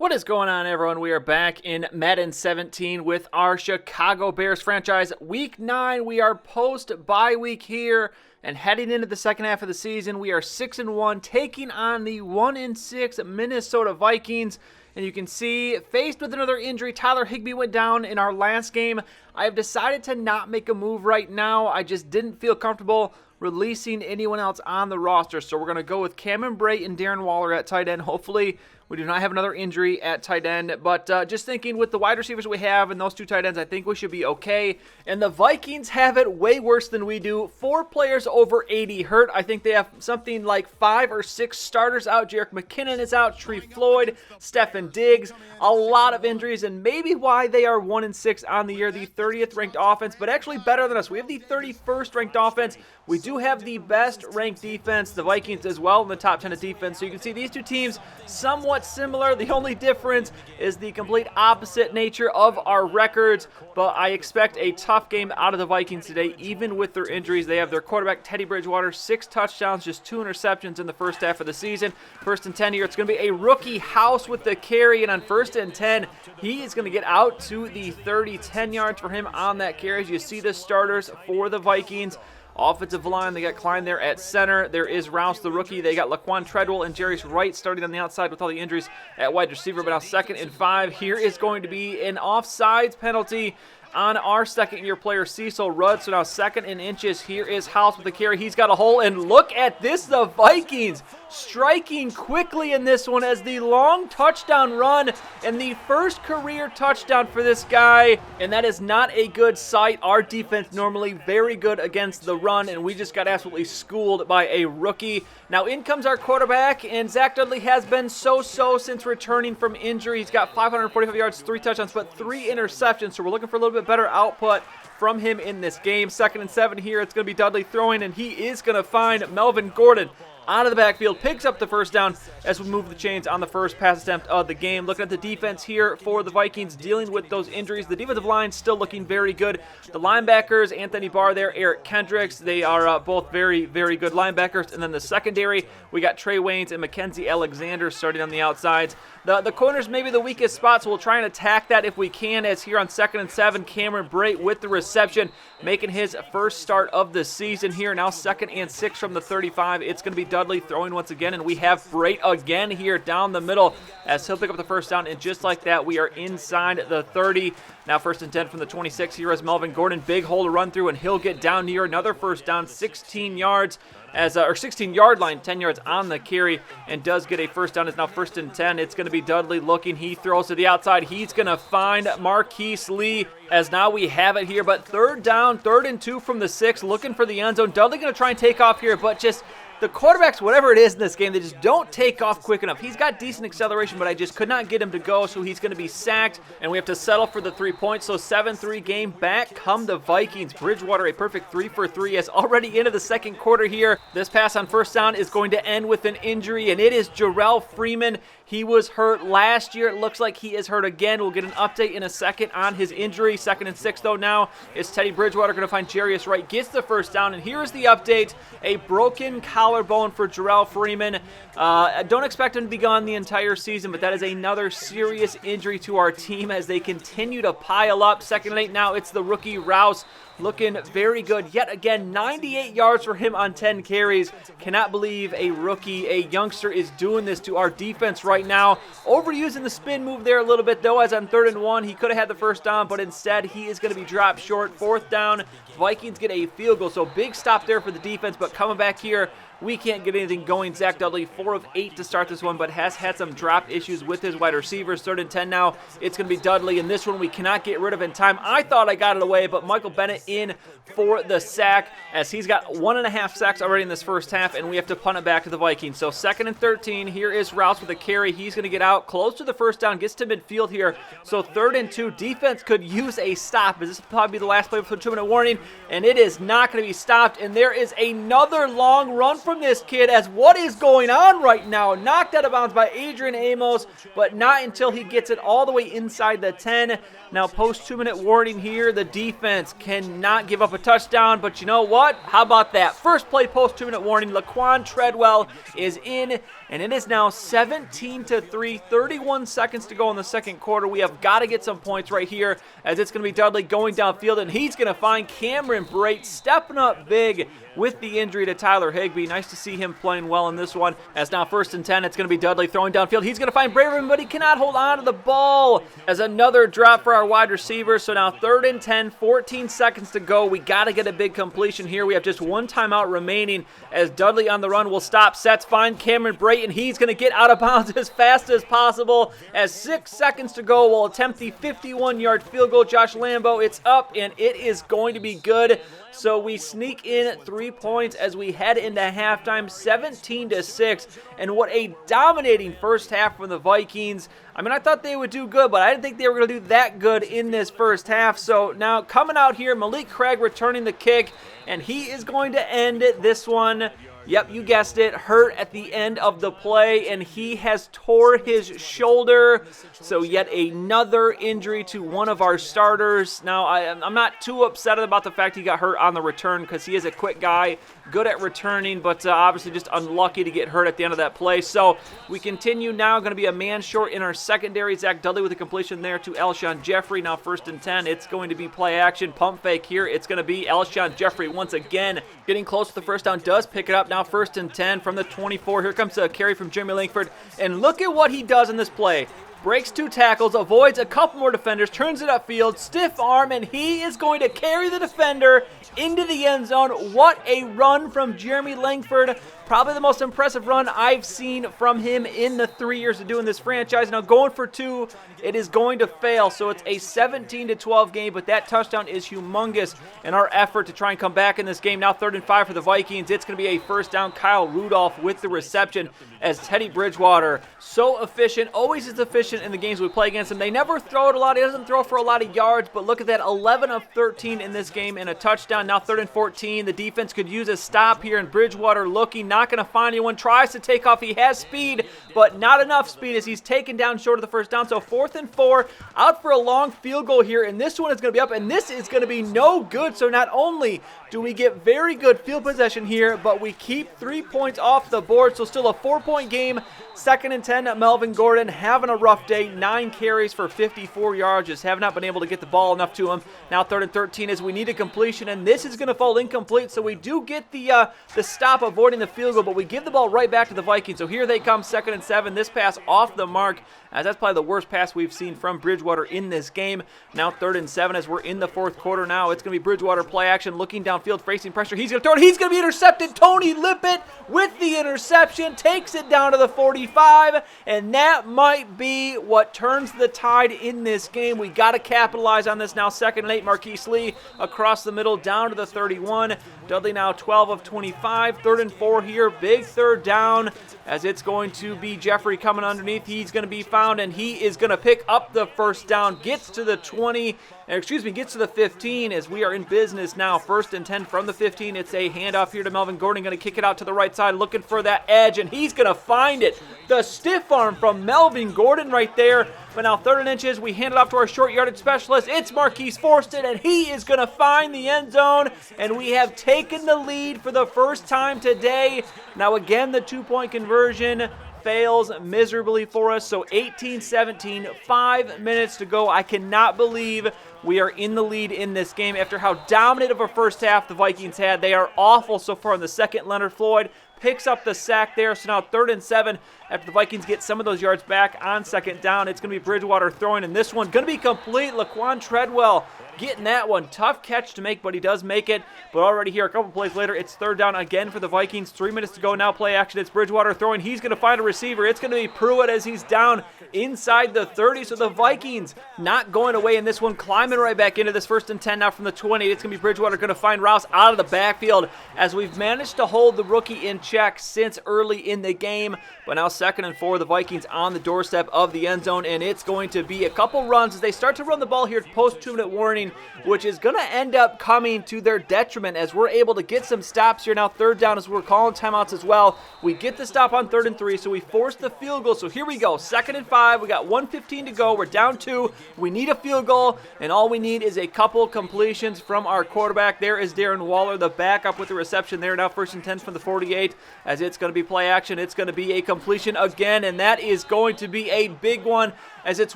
What is going on, everyone? We are back in Madden 17 with our Chicago Bears franchise. Week 9, we are post-bye week here, and heading into the second half of the season, we are 6-1, taking on the 1-6 Minnesota Vikings. And you can see, faced with another injury, Tyler Higbee went down in our last game. I have decided to not make a move right now. I just didn't feel comfortable releasing anyone else on the roster. So we're going to go with Cameron Brate and Darren Waller at tight end. Hopefully we do not have another injury at tight end, but just thinking with the wide receivers we have and those two tight ends, I think we should be okay. And the Vikings have it way worse than we do. 4 players over 80 hurt. I think they have something like 5 or 6 starters out. Jerick McKinnon is out, Tree Floyd, Stefan Diggs. A lot of injuries, and maybe why they are 1-6 on the year, the 30th ranked offense, but actually better than us. We have the 31st ranked offense. We do have the best ranked defense, the Vikings as well, in the top 10 of defense. So you can see these two teams somewhat similar. The only difference is the complete opposite nature of our records, but I expect a tough game out of the Vikings today, even with their injuries. They have their quarterback, Teddy Bridgewater, 6 touchdowns, just 2 interceptions in the first half of the season. First and 10 here, it's going to be a rookie House with the carry, and on first and 10, he is going to get out to the 30, 10 yards for him on that carry. As you see the starters for the Vikings. Offensive line, they got Klein there at center. There is Rouse, the rookie. They got Laquan Treadwell and Jarius Wright starting on the outside with all the injuries at wide receiver. But now 2nd and 5. Here is going to be an offsides penalty on our second-year player, Cecil Rudd. So now 2nd and inches. Here is House with the carry. He's got a hole, and look at this. The Vikings striking quickly in this one as the long touchdown run and the first career touchdown for this guy, and that is not a good sight. Our defense normally very good against the run, and we just got absolutely schooled by a rookie. Now in comes our quarterback, and Zach Dudley has been so-so since returning from injury. He's got 545 yards, 3 touchdowns, but 3 interceptions, so we're looking for a little bit better output from him in this game. 2nd and 7 here. It's going to be Dudley throwing, and he is going to find Melvin Gordon out of the backfield, picks up the first down as we move the chains on the first pass attempt of the game. Looking at the defense here for the Vikings, dealing with those injuries. The defensive line still looking very good. The linebackers, Anthony Barr there, Eric Kendricks, they are both very, very good linebackers. And then the secondary, we got Trey Waynes and Mackenzie Alexander starting on the outsides. The corners may be the weakest spot, so we'll try and attack that if we can, as here on 2nd and 7, Cameron Brate with the reception, making his first start of the season here. Now 2nd and 6 from the 35. It's going to be Dudley throwing once again, and we have Brate again here down the middle as he'll pick up the first down, and just like that, we are inside the 30. Now 1st and 10 from the 26. Here is Melvin Gordon, big hole to run through, and he'll get down near another first down, 16 yards. Or 16-yard line, 10 yards on the carry, and does get a first down. It's now 1st and 10. It's going to be Dudley looking. He throws to the outside. He's going to find Marquise Lee, as now we have it here. But 3rd down, 3rd and 2 from the 6, looking for the end zone. Dudley going to try and take off here, but just the quarterbacks, whatever it is in this game, they just don't take off quick enough. He's got decent acceleration, but I just could not get him to go, so he's going to be sacked, and we have to settle for the 3 points. So 7-3 game. Back come the Vikings. Bridgewater, a perfect 3 for 3 as already into the second quarter here. This pass on first down is going to end with an injury, and it is Jarrell Freeman. He was hurt last year. It looks like he is hurt again. We'll get an update in a second on his injury. 2nd and 6, though, now is Teddy Bridgewater going to find Jarius Wright. Gets the first down, and here is the update. A broken collarbone for Jarrell Freeman. I don't expect him to be gone the entire season, but that is another serious injury to our team as they continue to pile up. 2nd and 8 now. It's the rookie Rouse. Looking very good. Yet again, 98 yards for him on 10 carries. Cannot believe a rookie, a youngster, is doing this to our defense right now. Overusing the spin move there a little bit, though, as on 3rd and 1, he could have had the first down, but instead he is going to be dropped short. 4th down, Vikings get a field goal. So big stop there for the defense, but coming back here, we can't get anything going. Zach Dudley, 4 of 8 to start this one, but has had some drop issues with his wide receivers. 3rd and 10 now. It's going to be Dudley, and this one we cannot get rid of in time. I thought I got it away, but Michael Bennett in for the sack, as he's got 1.5 sacks already in this first half, and we have to punt it back to the Vikings. So 2nd and 13. Here is Rouse with a carry. He's going to get out close to the first down, gets to midfield here. So 3rd and 2. Defense could use a stop, as this will probably be the last play before the 2-minute warning, and it is not going to be stopped. And there is another long run from this kid, as what is going on right now? Knocked out of bounds by Adrian Amos, but not until he gets it all the way inside the 10. Now, post 2-minute warning here, the defense cannot not give up a touchdown, but you know what? How about that? First play post 2-minute warning. Laquan Treadwell is in, and it is now 17-3, 31 seconds to go in the second quarter. We have got to get some points right here, as it's going to be Dudley going downfield, and he's going to find Cameron Brate stepping up big with the injury to Tyler Higbee. Nice to see him playing well in this one. As now 1st and 10, it's going to be Dudley throwing downfield. He's going to find Braverman, but he cannot hold on to the ball. As another drop for our wide receiver. So now 3rd and 10, 14 seconds to go. We got to get a big completion here. We have just one timeout remaining, as Dudley on the run will stop, sets, find Cameron Brate, and he's going to get out of bounds as fast as possible. As 6 seconds to go, we'll attempt the 51-yard field goal. Josh Lambo, it's up, and it is going to be good. So we sneak in 3 points as we head into halftime, 17-6. And what a dominating first half from the Vikings. I mean, I thought they would do good, but I didn't think they were going to do that good in this first half. So now coming out here, Malik Craig returning the kick, and he is going to end this one. Yep, you guessed it, hurt at the end of the play, and he has tore his shoulder. So yet another injury to one of our starters. Now, I'm not too upset about the fact he got hurt on the return, because he is a quick guy, good at returning, but obviously just unlucky to get hurt at the end of that play. So we continue now, going to be a man short in our secondary. Zach Dudley with a completion there to Alshon Jeffrey. Now 1st and 10, it's going to be play action, pump fake here. It's going to be Alshon Jeffrey once again. Getting close to the first down, does pick it up. Now 1st and 10 from the 24. Here comes a carry from Jeremy Langford. And look at what he does in this play. Breaks 2 tackles, avoids a couple more defenders, turns it upfield, stiff arm, and he is going to carry the defender into the end zone. What a run from Jeremy Langford. Probably the most impressive run I've seen from him in the 3 years of doing this franchise. Now going for 2, it is going to fail. So it's a 17-12 game, but that touchdown is humongous in our effort to try and come back in this game. Now 3rd and 5 for the Vikings. It's going to be a first down. Kyle Rudolph with the reception, as Teddy Bridgewater, so efficient, always is efficient in the games we play against him. They never throw it a lot. He doesn't throw for a lot of yards, but look at that, 11 of 13 in this game and a touchdown. Now 3rd and 14. The defense could use a stop here, and Bridgewater looking, not going to find anyone, tries to take off. He has speed, but not enough speed as he's taken down short of the first down. So 4th and 4, out for a long field goal here, and this one is going to be up, and this is going to be no good. So not only do we get very good field possession here, but we keep 3 points off the board. So still a 4-point game. 2nd and 10, Melvin Gordon having a rough day, 9 carries for 54 yards, just have not been able to get the ball enough to him. Now 3rd and 13 as we need a completion, and this is going to fall incomplete, so we do get the stop avoiding the field goal, but we give the ball right back to the Vikings. So here they come, 2nd and 7, this pass off the mark, as that's probably the worst pass we've seen from Bridgewater in this game. Now 3rd and 7 as we're in the 4th quarter now. It's going to be Bridgewater play action, looking downfield, facing pressure. He's going to throw it. He's going to be intercepted. Tony Lippett with the interception, takes it down to the 45, and that might be what turns the tide in this game. We got to capitalize on this now. 2nd and 8, Marquise Lee across the middle down to the 31. Dudley now 12 of 25. 3rd and 4 here. Big 3rd down, as it's going to be Jeffrey coming underneath. He's going to be found, and he is going to pick up the first down. Gets to the 20, gets to the 15 as we are in business now. 1st and 10 from the 15. It's a handoff here to Melvin Gordon. Going to kick it out to the right side, looking for that edge, and he's going to find it. The stiff arm from Melvin Gordon right there. But now 3rd and inches, we hand it off to our short yardage specialist. It's Marquise Forston, and he is going to find the end zone, and we have taken the lead for the first time today. Now again, the 2-point conversion fails miserably for us. So 18-17, 5 minutes to go. I cannot believe we are in the lead in this game after how dominant of a first half the Vikings had. They are awful so far in the second. Leonard Floyd picks up the sack there. So now 3rd and 7 after the Vikings get some of those yards back on 2nd down. It's going to be Bridgewater throwing, and this one going to be complete. Laquan Treadwell getting that one. Tough catch to make, but he does make it. But already here, a couple plays later, it's 3rd down again for the Vikings. 3 minutes to go now. Play action. It's Bridgewater throwing. He's going to find a receiver. It's going to be Pruitt as he's down inside the 30. So the Vikings not going away in this one, climbing right back into this 1st and 10 now from the 20. It's going to be Bridgewater going to find Rouse out of the backfield as we've managed to hold the rookie in check since early in the game. But now 2nd and 4, the Vikings on the doorstep of the end zone, and it's going to be a couple runs as they start to run the ball here post 2-minute warning. passing, which is going to end up coming to their detriment as we're able to get some stops here. Now third down as we're calling timeouts as well. We get the stop on 3rd and 3, so we force the field goal. So here we go, 2nd and 5. We got 1:15 to go. We're down 2. We need a field goal, and all we need is a couple completions from our quarterback. There is Darren Waller, the backup with the reception there. Now 1st and 10 from the 48 as it's going to be play action. It's going to be a completion again, and that is going to be a big one as it's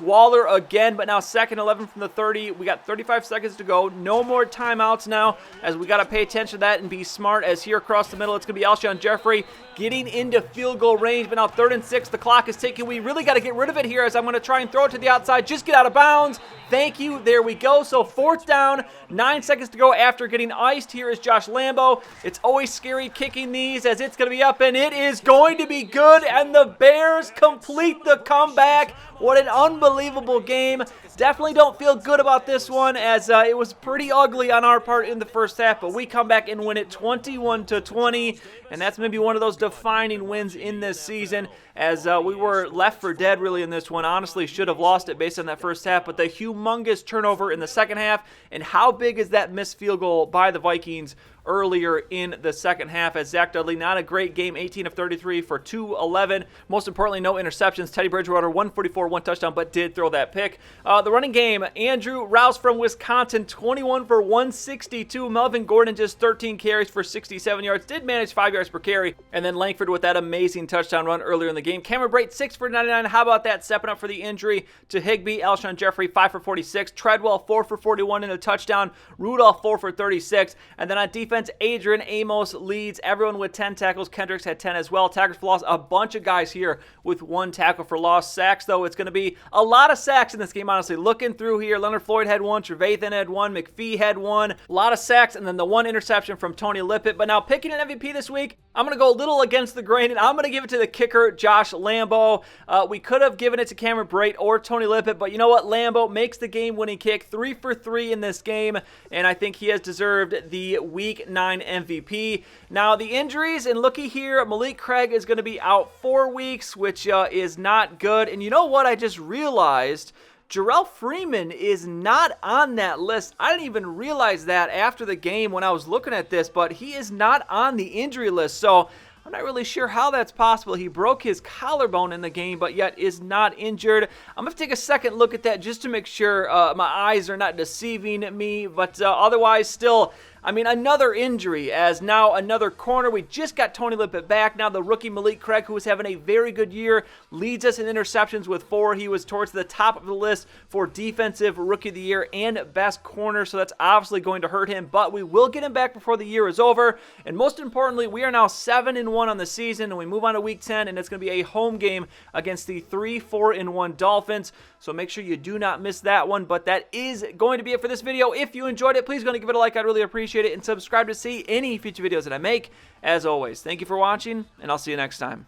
Waller again, but now 2nd 11 from the 30. We got 35 seconds to go. No more timeouts now as we got to pay attention to that and be smart as here across the middle it's going to be Alshon Jeffrey getting into field goal range, but now 3rd and 6. The clock is ticking. We really got to get rid of it here as I'm going to try and throw it to the outside. Just get out of bounds. Thank you. There we go. So 4th down, 9 seconds to go after getting iced. Here is Josh Lambo. It's always scary kicking these as it's going to be up, and it is going to be good, and the Bears complete the comeback. What an unbelievable game. Definitely don't feel good about this one as it was pretty ugly on our part in the first half, but we come back and win it 21-20, and that's maybe one of those defining wins in this season as we were left for dead really in this one. Honestly, should have lost it based on that first half, but the humongous turnover in the second half, and how big is that missed field goal by the Vikings earlier in the second half as Zach Dudley, not a great game, 18 of 33 for 211. Most importantly, no interceptions. Teddy Bridgewater, 144, 1 touchdown, but did throw that pick. The running game, Andrew Rouse from Wisconsin, 21 for 162. Melvin Gordon just 13 carries for 67 yards, did manage 5 yards per carry. And then Langford with that amazing touchdown run earlier in the game. Cameron Brate, 6 for 99. How about that? Stepping up for the injury to Higbee. Alshon Jeffrey, 5 for 46. Treadwell, 4 for 41 in a touchdown. Rudolph, 4 for 36. And then on defense, Adrian Amos leads everyone with 10 tackles. Kendricks had 10 as well. Tackles for loss, a bunch of guys here with 1 tackle for loss. Sacks, though, it's going to be a lot of sacks in this game, honestly. Looking through here, Leonard Floyd had 1, Trevathan had 1, McPhee had 1. A lot of sacks, and then the 1 interception from Tony Lippett. But now picking an MVP this week, I'm going to go a little against the grain, and I'm going to give it to the kicker, Josh Lambo. We could have given it to Cameron Brate or Tony Lippett, but you know what? Lambo makes the game-winning kick, 3 for 3 in this game, and I think he has deserved the Week 9 MVP. Now, the injuries, and looky here, Malik Craig is going to be out 4 weeks, which is not good. And you know what? I just realized Jarrell Freeman is not on that list. I didn't even realize that after the game when I was looking at this, but he is not on the injury list. So I'm not really sure how that's possible. He broke his collarbone in the game, but yet is not injured. I'm going to take a second look at that just to make sure my eyes are not deceiving me. But otherwise, still, I mean, another injury as now another corner. We just got Tony Lippett back. Now the rookie Malik Craig, who is having a very good year, leads us in interceptions with 4. He was towards the top of the list for Defensive Rookie of the Year and Best Corner, so that's obviously going to hurt him. But we will get him back before the year is over. And most importantly, we are now 7-1 on the season, and we move on to Week 10, and it's going to be a home game against the 3-4-1 Dolphins. So make sure you do not miss that one. But that is going to be it for this video. If you enjoyed it, please go and give it a like. I'd really appreciate it, and subscribe to see any future videos that I make. As always, thank you for watching, and I'll see you next time.